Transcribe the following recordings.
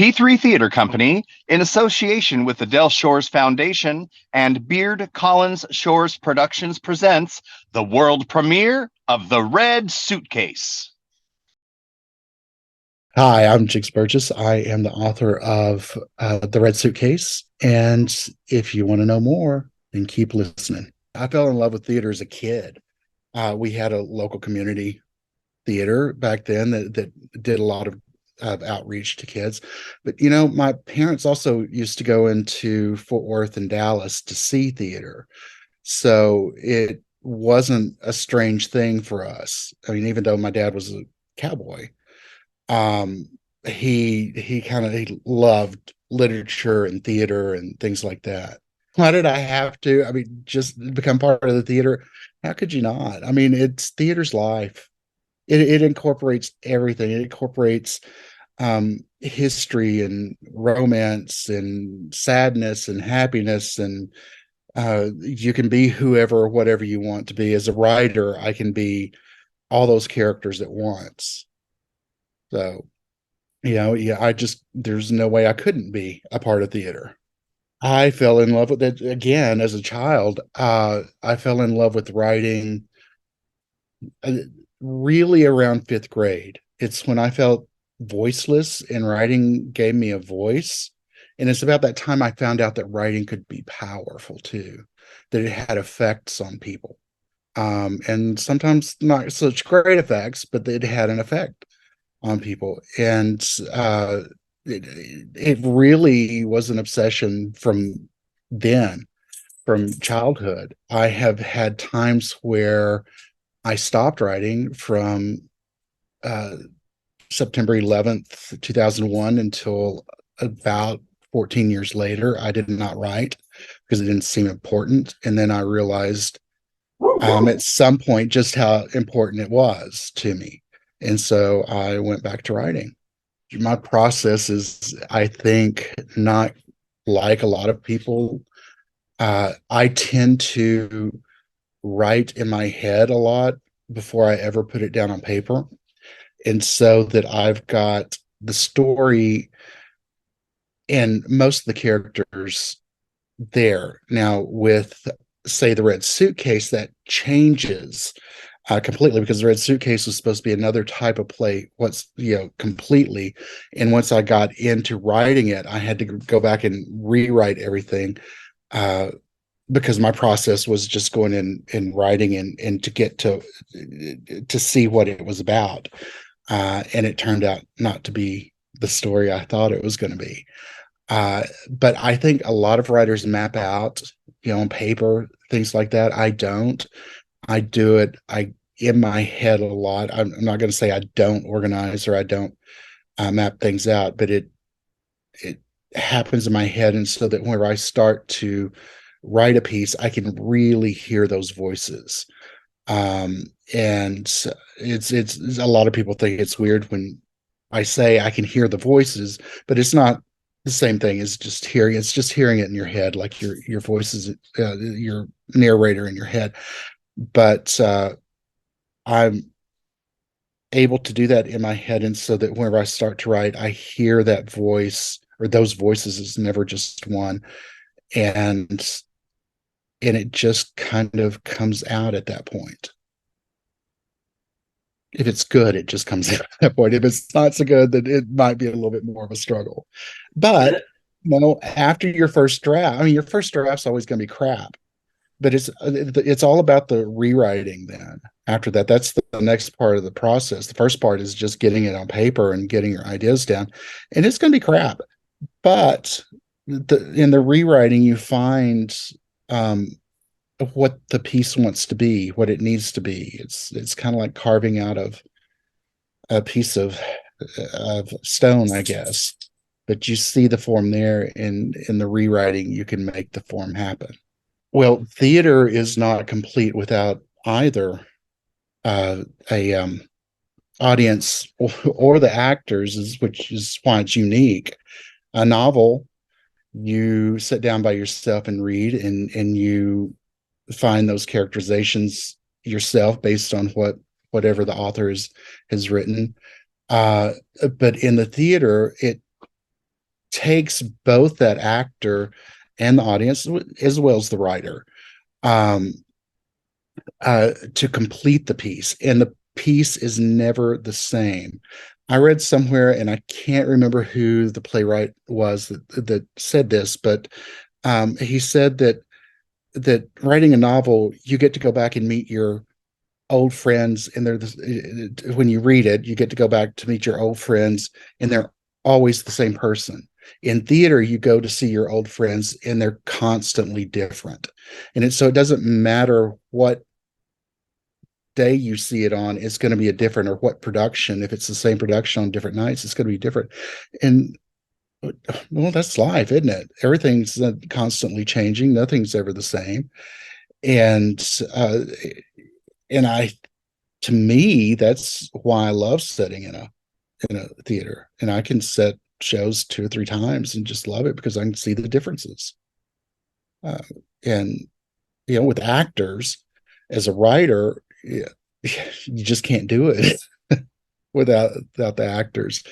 P3 Theater Company, in association with the Del Shores Foundation and Beard Collins Shores Productions, presents the world premiere of The Red Suitcase. Hi, I'm Jiggs Burgess. I am the author of The Red Suitcase. And if you want to know more, then keep listening. I fell in love with theater as a kid. We had a local community theater back then that did a lot of outreach to kids. But, you know, my parents also used to go into Fort Worth and Dallas to see theater. So it wasn't a strange thing for us. I mean, even though my dad was a cowboy, um, he loved literature and theater and things like that. Why did I have to? I mean, just become part of the theater? How could you not? I mean, it's theater's life. It incorporates everything. It incorporates history and romance and sadness and happiness, and you can be whoever, whatever you want to be. As a writer, I can be all those characters at once. So, there's no way I couldn't be a part of theater. I fell in love with it again as a child. I fell in love with writing uh, really around fifth grade. It's when I felt voiceless and writing gave me a voice. And it's about that time I found out that writing could be powerful too, that it had effects on people. And sometimes not such great effects, but it had an effect on people. And it really was an obsession from then, from childhood. I have had times where I stopped writing from uh, September 11th, 2001 until about 14 years later. I did not write because it didn't seem important. And then I realized at some point just how important it was to me. And so I went back to writing. My process is, I think, not like a lot of people. I tend to write in my head a lot before I ever put it down on paper. And so that I've got the story and most of the characters there. Now, with, say, The Red Suitcase, that changes completely, because The Red Suitcase was supposed to be another type of play, completely. And once I got into writing it, I had to go back and rewrite everything because my process was just going in and writing and to get to see what it was about. And it turned out not to be the story I thought it was going to be. But I think a lot of writers map out, on paper, things like that. I don't. I do it. In my head a lot. I'm not going to say I don't organize or I don't map things out, but it happens in my head, and so that whenever I start to write a piece, I can really hear those voices. And it's a lot of people think it's weird when I say I can hear the voices, but it's not the same thing as just hearing. It's just hearing it in your head, like your voices, your narrator in your head. But I'm able to do that in my head, and so that whenever I start to write, I hear that voice, or those voices, is never just one, and it just kind of comes out at that point. If it's good, it just comes out at that point. If it's not so good, then it might be a little bit more of a struggle. But after your first draft, I mean, your first draft's always going to be crap, but it's all about the rewriting. Then after that, that's the next part of the process. The first part is just getting it on paper and getting your ideas down, and it's going to be crap. But in the rewriting, you find what the piece wants to be, what it needs to be. It's kind of like carving out of a piece of stone, I guess. But you see the form there, and in the rewriting, you can make the form happen. Well, theater is not complete without either a audience or the actors, which is why it's unique. A novel, you sit down by yourself and read, and you find those characterizations yourself based on whatever the author has written. But in the theater, takes both that actor and the audience, as well as the writer, um, to complete the piece. And the piece is never the same. I read somewhere, and I can't remember who the playwright was that said this, but he said that writing a novel, you get to go back and meet your old friends, and when you read it, you get to go back to meet your old friends, and they're always the same person. In theater, you go to see your old friends, and they're constantly different. So it doesn't matter what day you see it on, it's going to be a different, or what production. If it's the same production on different nights, it's going to be different. And well, that's life, isn't it? Everything's constantly changing. Nothing's ever the same. And and I, to me, that's why I love sitting in a theater. And I can set shows 2 or 3 times and just love it because I can see the differences. Uh, and with actors, as a writer, you just can't do it without the actors.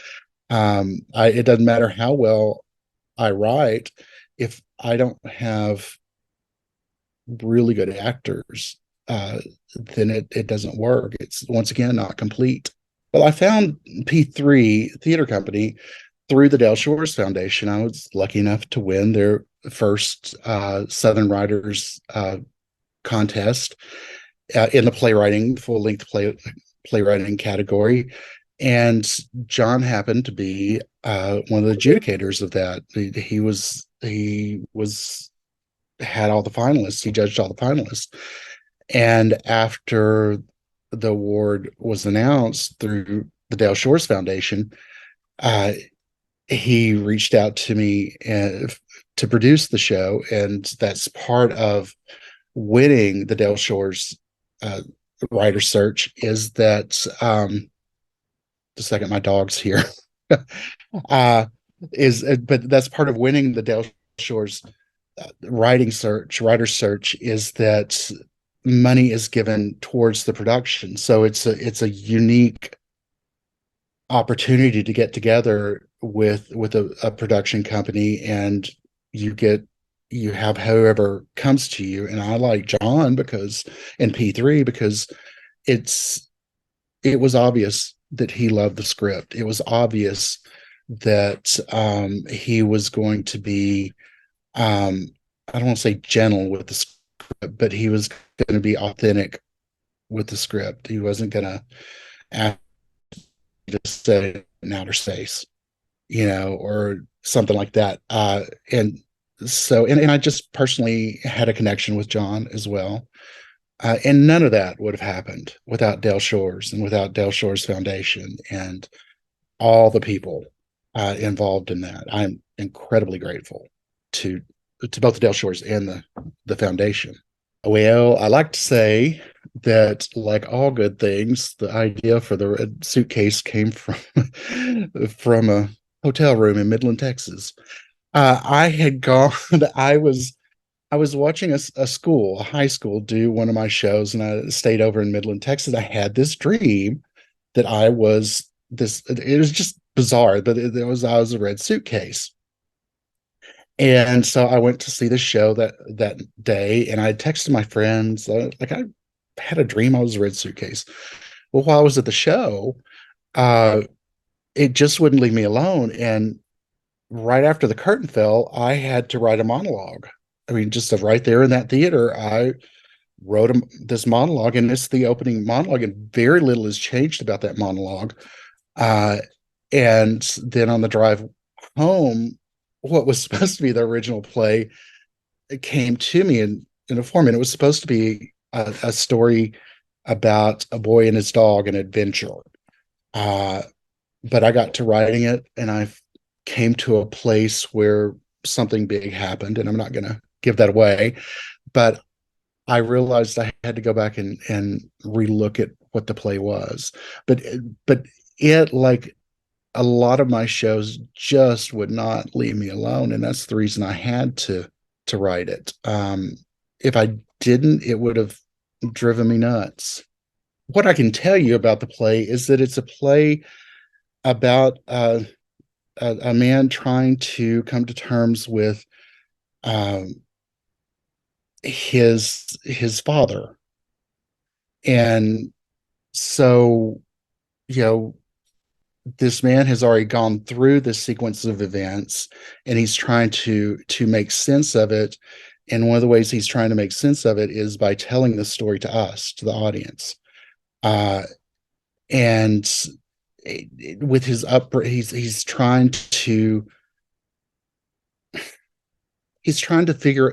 It doesn't matter how well I write if I don't have really good actors. Then it doesn't work. It's, once again, not complete. Well, I found P3 Theater Company through the Dell Shores Foundation. I was lucky enough to win their first Southern Writers contest in the full-length playwriting category. And John happened to be one of the adjudicators of that. He had all the finalists. He judged all the finalists. And after the award was announced through the Dale Shores Foundation, he reached out to me to produce the show. And that's part of winning the Dale Shores writer search, is that the second my dog's here but that's part of winning the Dale Shores writer search, is that money is given towards the production. So it's a unique opportunity to get together with a production company, and you have whoever comes to you. And I like John and P3 because it was obvious that he loved the script. It was obvious that he was going to be, I don't want to say gentle with the script, but he was going to be authentic with the script. He wasn't going to ask you to say in outer space, or something like that. And I just personally had a connection with John as well. And none of that would have happened without Dale Shores and without Dale Shores Foundation and all the people involved in that. I'm incredibly grateful to both the Dale Shores and the foundation. Well, I like to say that, like all good things, the idea for the Red Suitcase came from a hotel room in Midland, Texas. I had gone. I was watching a high school, do one of my shows, and I stayed over in Midland, Texas. I had this dream that it was just bizarre, but I was a Red Suitcase. And so I went to see the show that day, and I texted my friends, like, I had a dream I was a Red Suitcase. Well, while I was at the show, it just wouldn't leave me alone. And right after the curtain fell, I had to write a monologue. I mean, just right there in that theater, I wrote this monologue, and it's the opening monologue, and very little has changed about that monologue. And then on the drive home, what was supposed to be the original play, it came to me in a form, and it was supposed to be a story about a boy and his dog, an adventure. But I got to writing it, and I came to a place where something big happened, and I'm not going to give that away, but I realized I had to go back and relook at what the play was. But it, like a lot of my shows, just would not leave me alone, and that's the reason I had to write it. If I didn't, it would have driven me nuts. What I can tell you about the play is that it's a play about a man trying to come to terms with um, his father. And so, you know, this man has already gone through this sequence of events, and he's trying to make sense of it. And one of the ways he's trying to make sense of it is by telling the story to us, to the audience. Uh, and with his he's trying to figure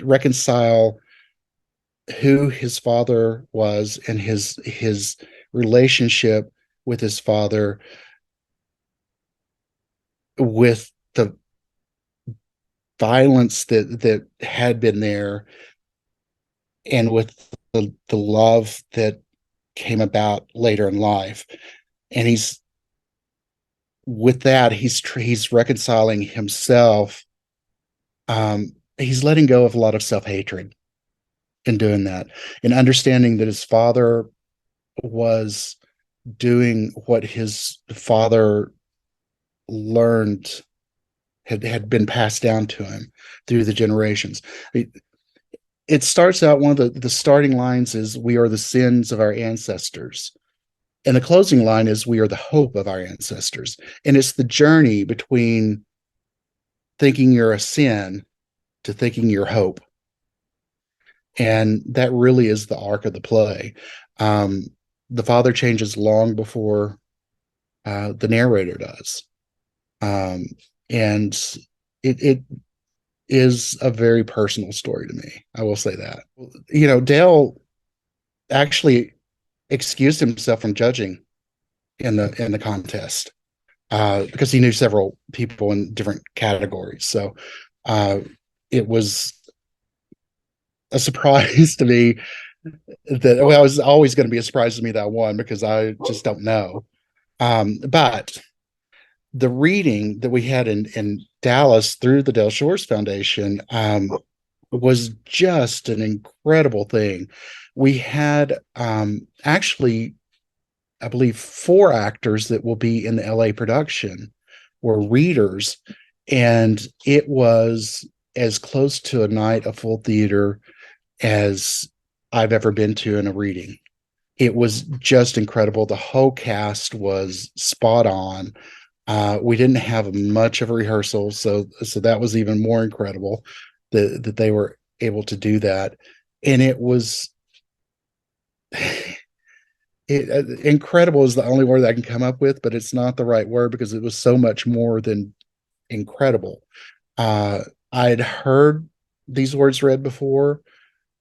reconcile who his father was and his relationship with his father, with the violence that had been there, and with the love that came about later in life. And he's with that he's reconciling himself. He's letting go of a lot of self-hatred in doing that, and understanding that his father was doing what his father learned had been passed down to him through the generations. It starts out, one of the starting lines is, "We are the sins of our ancestors." And the closing line is, "We are the hope of our ancestors." And it's the journey between thinking you're a sin to thinking you're hope. And that really is the arc of the play. The father changes long before the narrator does. And it is a very personal story to me. I will say that. Dale actually excused himself from judging in the contest because he knew several people in different categories. So it was a surprise to me that, well, it was always going to be a surprise to me that I won, because I just don't know. But the reading that we had in Dallas through the Del Shores Foundation was just an incredible thing. We had actually, I believe, 4 actors that will be in the LA production were readers, and it was as close to a night of full theater as I've ever been to in a reading. It was just incredible. The whole cast was spot on. We didn't have much of a rehearsal, so that was even more incredible that they were able to do that. And it was incredible is the only word that I can come up with, but it's not the right word, because it was so much more than incredible. I'd heard these words read before,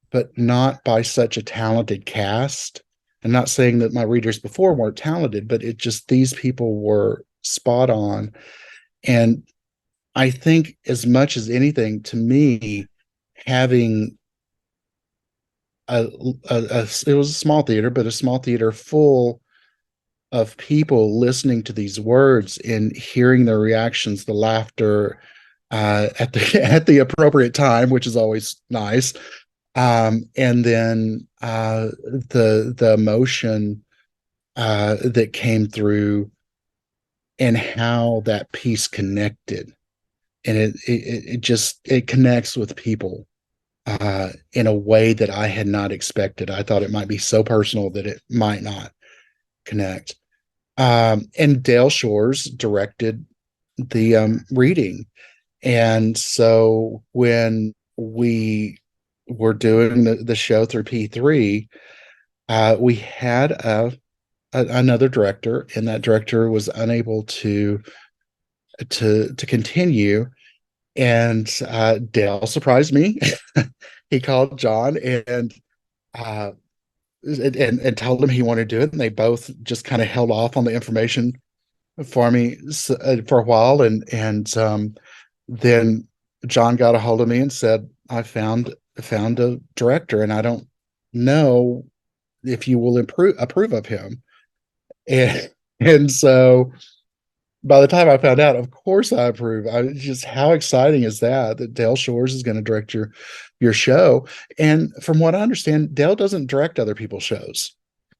but not by such a talented cast. I'm not saying that my readers before weren't talented, but it just, these people were spot on. And I think, as much as anything, to me, having it was a small theater, but a small theater full of people listening to these words and hearing their reactions, the laughter at the appropriate time, which is always nice. And then the emotion that came through, and how that piece connected, and it just connects with people in a way that I had not expected. I thought it might be so personal that it might not connect. And Dale Shores directed the reading, and so when we were doing the show through P3, we had another director, and that director was unable to continue. And Dale surprised me. He called John and told him he wanted to do it, and they both just kind of held off on the information for me for a while. And then John got a hold of me and said, "I found a director, and I don't know if you will approve of him." And so by the time I found out, of course I approve. Just, how exciting is that Dale Shores is going to direct your show? And from what I understand, Dale doesn't direct other people's shows.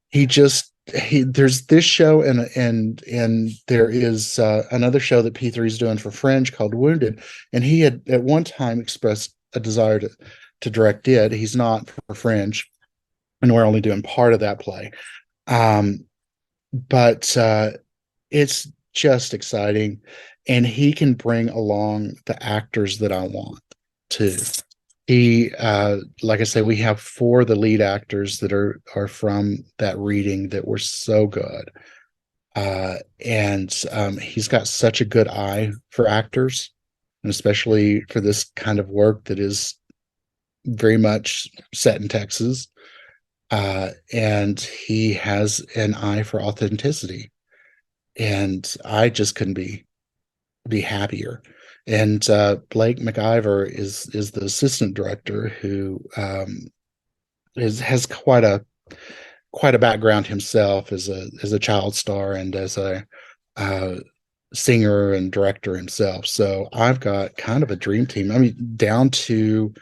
He just there's this show, and there is another show that P3 is doing for Fringe called Wounded, and he had at one time expressed a desire to direct it. He's not for Fringe, and we're only doing part of that play. But it's just exciting, and he can bring along the actors that I want to. He, like I say, we have 4 of the lead actors that are from that reading that were so good. And he's got such a good eye for actors, and especially for this kind of work that is very much set in Texas. And he has an eye for authenticity, and I just couldn't be happier. And Blake McIver is the assistant director, who has quite a background himself as a child star and as a singer and director himself. So I've got kind of a dream team. I mean, down to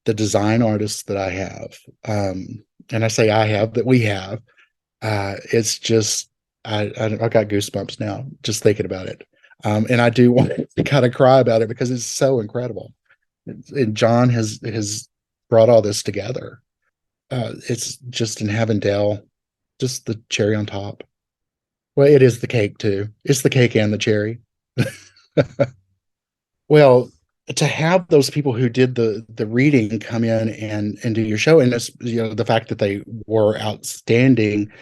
the design artists that I have. And I say I have, that we have. It's just I've got goosebumps now just thinking about it. And I do want to kind of cry about it because it's so incredible. And John has brought all this together. It's just, in having Dell, just the cherry on top. Well, it is the cake too. It's the cake and the cherry. Well, to have those people who did the reading come in and do your show, and it's, the fact that they were outstanding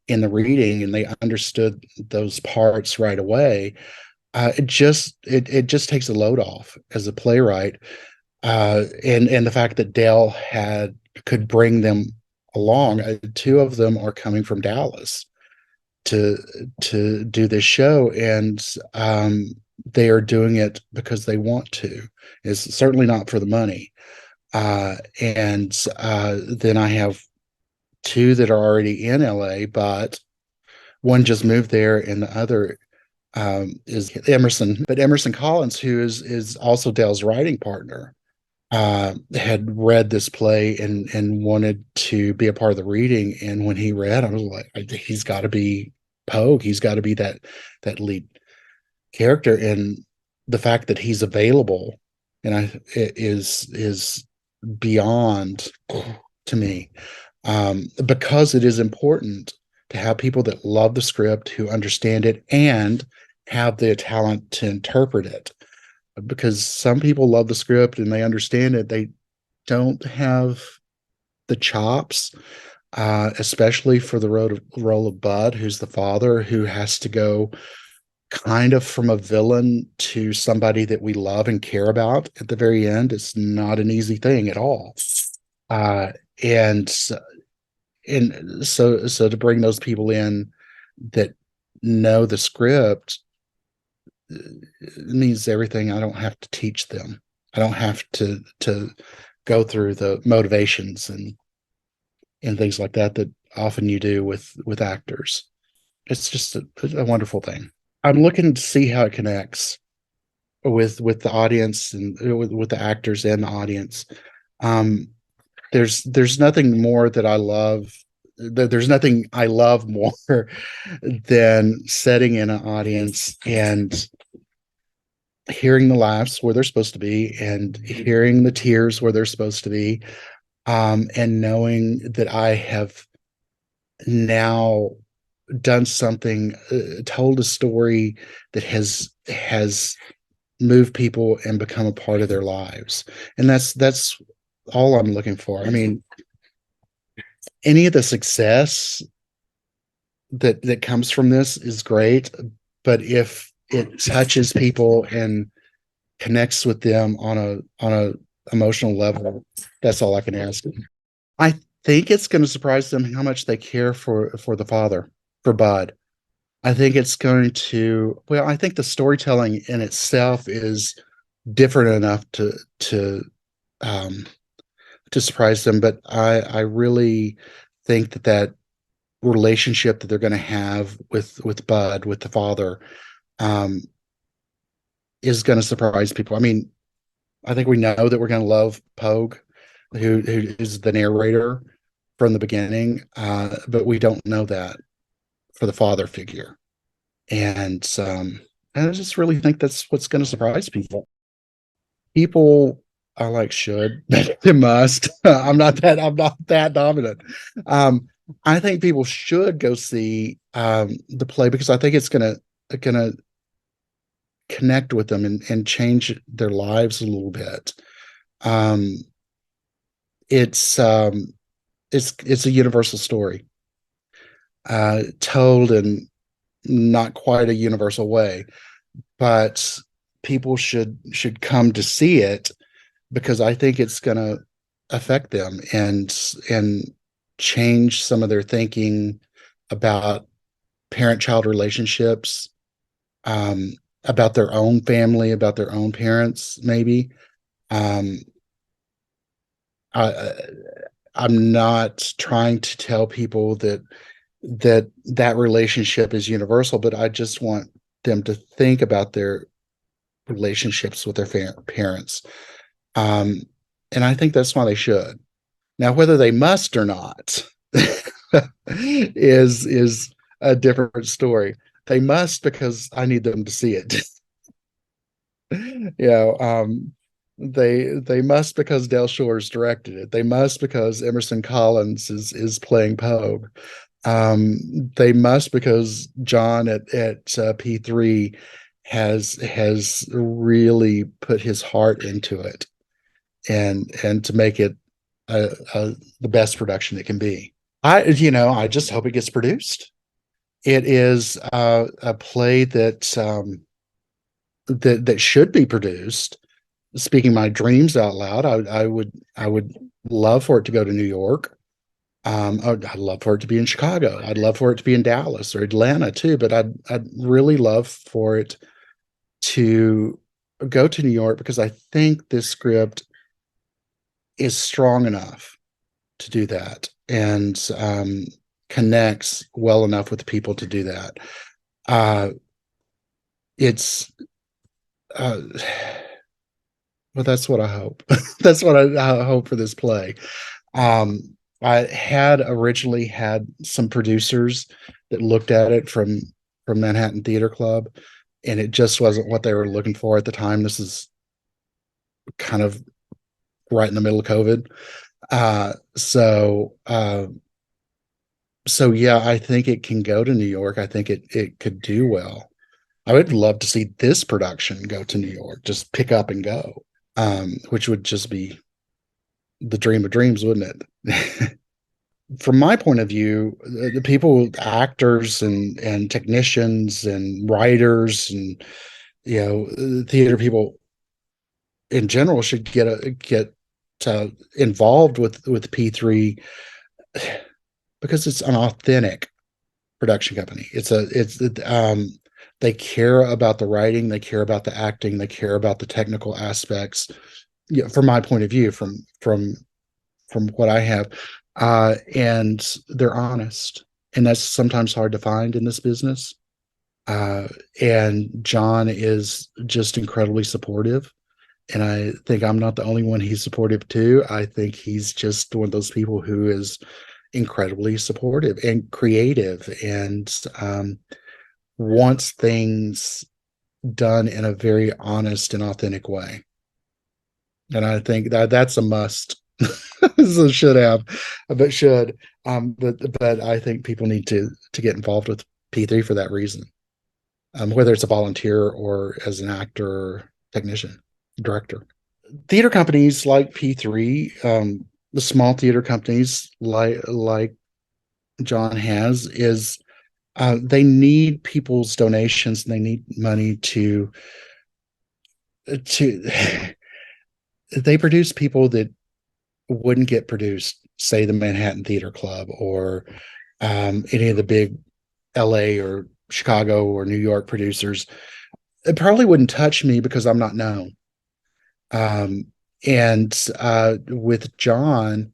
in the reading and they understood those parts right away, it just takes a load off as a playwright. And the fact that Dale could bring them along. 2 of them are coming from Dallas to do this show, and they are doing it because they want to. It's certainly not for the money. And then I have 2 that are already in LA, but one just moved there, and the other is Emerson. But Emerson Collins, who is also Dale's writing partner, had read this play and wanted to be a part of the reading. And when he read, I was like, he's got to be Pogue. He's got to be that lead character. And the fact that he's available, and it is beyond to me, because it is important to have people that love the script, who understand it, and have the talent to interpret it. Because some people love the script and they understand it, they don't have the chops, especially for the role of Bud, who's the father, who has to go kind of from a villain to somebody that we love and care about at the very end. It's not an easy thing at all. And so to bring those people in that know the script, it means everything. I don't have to teach them. I don't have to go through the motivations and things like that often you do with actors. It's just a wonderful thing. I'm looking to see how it connects with the audience and with the actors and the audience. There's nothing more that I love. There's nothing I love more than sitting in an audience and hearing the laughs where they're supposed to be, and hearing the tears where they're supposed to be, and knowing that I have now done something, told a story that has moved people and become a part of their lives. And that's all I'm looking for. I mean, any of the success that comes from this is great, but if it touches people and connects with them on a emotional level, that's all I can ask. I think it's going to surprise them how much they care for the father, for Bud. I think it's going to, well, I think the storytelling in itself is different enough to surprise them, but I really think that relationship that they're going to have with Bud, with the father, is going to surprise people. I mean, I think we know that we're going to love Pogue, who is the narrator from the beginning, but we don't know that. the father figure. And I just really think that's what's going to surprise people. People are like should, they must. I'm not that dominant. I think people should go see the play because I think it's gonna connect with them and change their lives a little bit. Um, it's it's a universal story, told in not quite a universal way, but people should come to see it because I think it's going to affect them and change some of their thinking about parent-child relationships, um, about their own family, about their own parents, maybe. Um, I, I'm not trying to tell people that relationship is universal, but I just want them to think about their relationships with their parents. Um, and I think that's why they should. Now, whether they must or not is a different story. They must because I need them to see it. You know, they must because Del Shores directed it. They must because Emerson Collins is playing Pogue. They must because John at P3 has really put his heart into it and to make it the best production it can be. I just hope it gets produced. It is a play that should be produced. Speaking my dreams out loud, I would love for it to go to New York. I'd love for it to be in Chicago. I'd love for it to be in Dallas or Atlanta too, but I'd really love for it to go to New York because I think this script is strong enough to do that and connects well enough with people to do that. It's well, that's what I hope. That's what I hope for this play. I had originally had some producers that looked at it from Manhattan Theater Club, and it just wasn't what they were looking for at the time. This is kind of right in the middle of COVID. So yeah, I think it can go to New York. I think it could do well. I would love to see this production go to New York, just pick up and go, which would just be the dream of dreams, wouldn't it? From my point of view, the people, actors and technicians and writers and theater people in general should get involved with P3 because it's an authentic production company. They care about the writing, they care about the acting, they care about the technical aspects. Yeah, from my point of view, from what I have, and they're honest, and that's sometimes hard to find in this business. And John is just incredibly supportive, and I think I'm not the only one he's supportive to. I think he's just one of those people who is incredibly supportive and creative and wants things done in a very honest and authentic way. And I think that's a must. So should have, but should. But I think people need to get involved with P3 for that reason, whether it's a volunteer or as an actor, or technician, director. Theater companies like P3, the small theater companies like John has, is they need people's donations and they need money to they produce people that wouldn't get produced, say the Manhattan Theater Club or any of the big LA or Chicago or New York producers. It probably wouldn't touch me because I'm not known. And with John,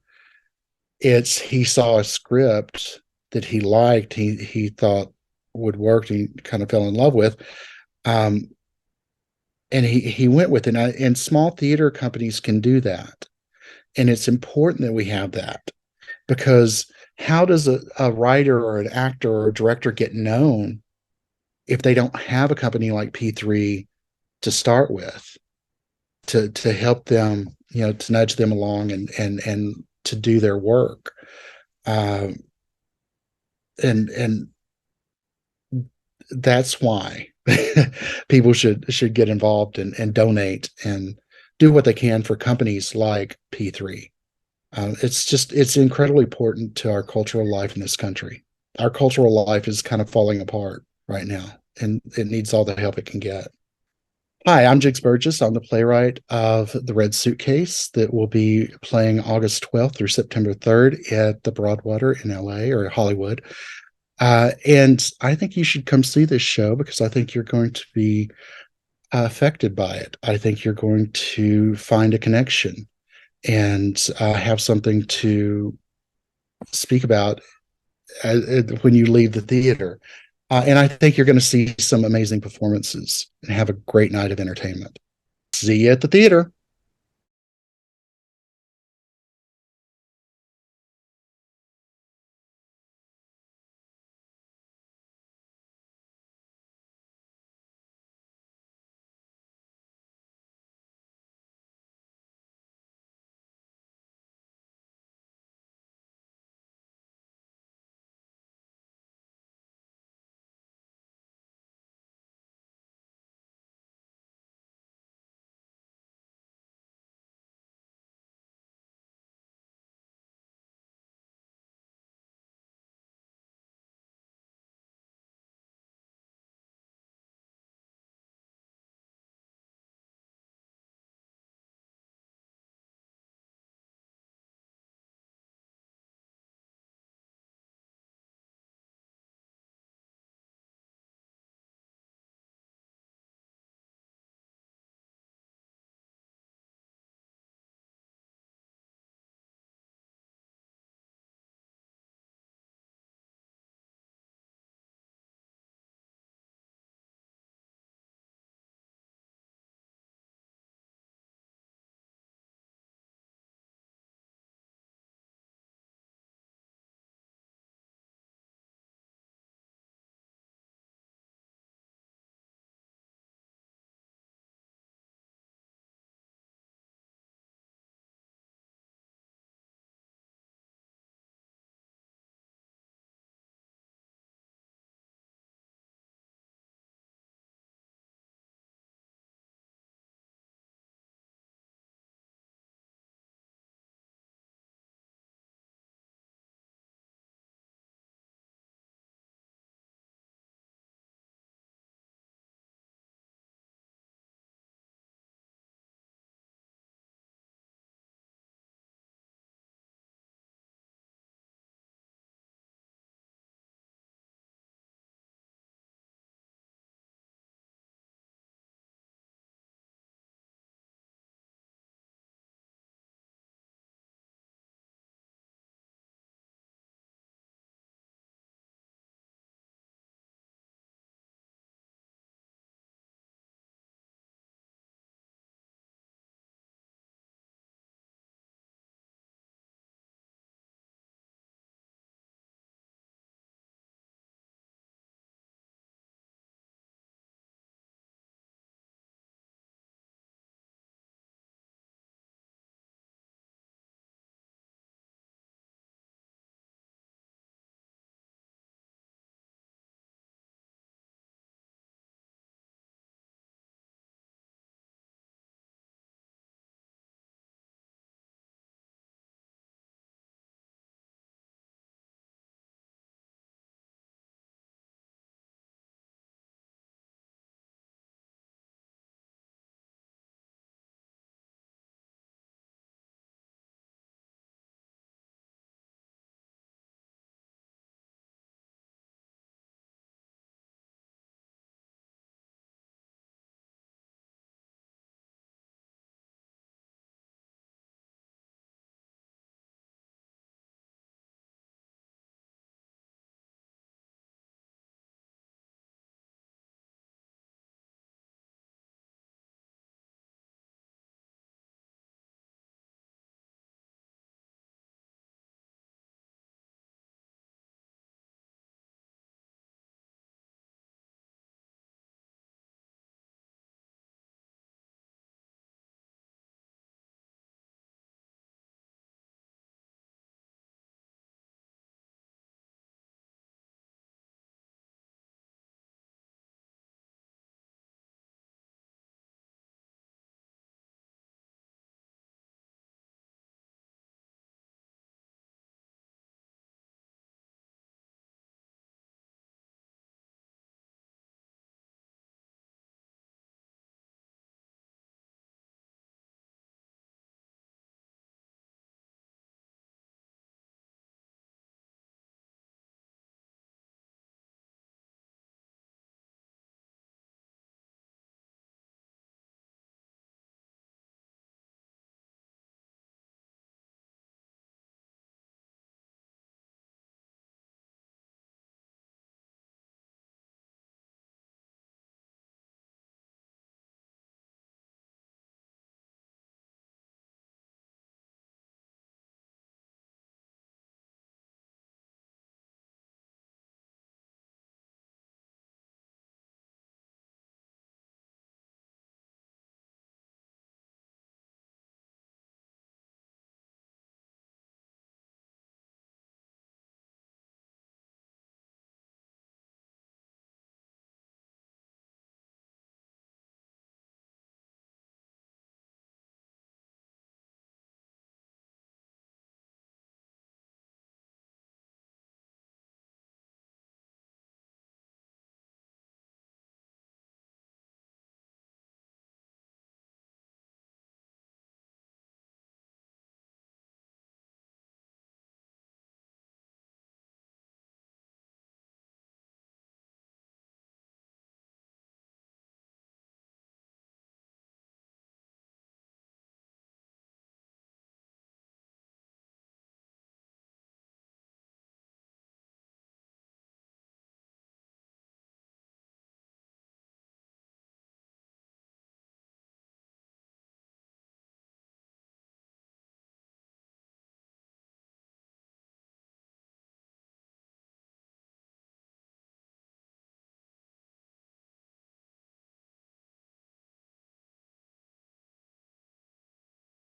he saw a script that he liked, he thought would work, he kind of fell in love with. And he went with it. And small theater companies can do that. And it's important that we have that because how does a writer or an actor or a director get known if they don't have a company like P3 to start with, to help them, to nudge them along and to do their work? And that's why people should get involved and donate and do what they can for companies like P3. It's incredibly important to our cultural life in this country. Our cultural life is kind of falling apart right now, and it needs all the help it can get. Hi, I'm Jiggs Burgess. I'm the playwright of the Red Suitcase that will be playing August 12th through September 3rd at the Broadwater in LA or Hollywood. And I think you should come see this show because I think you're going to be affected by it. I think you're going to find a connection and have something to speak about when you leave the theater. And I think you're going to see some amazing performances and have a great night of entertainment. See you at the theater.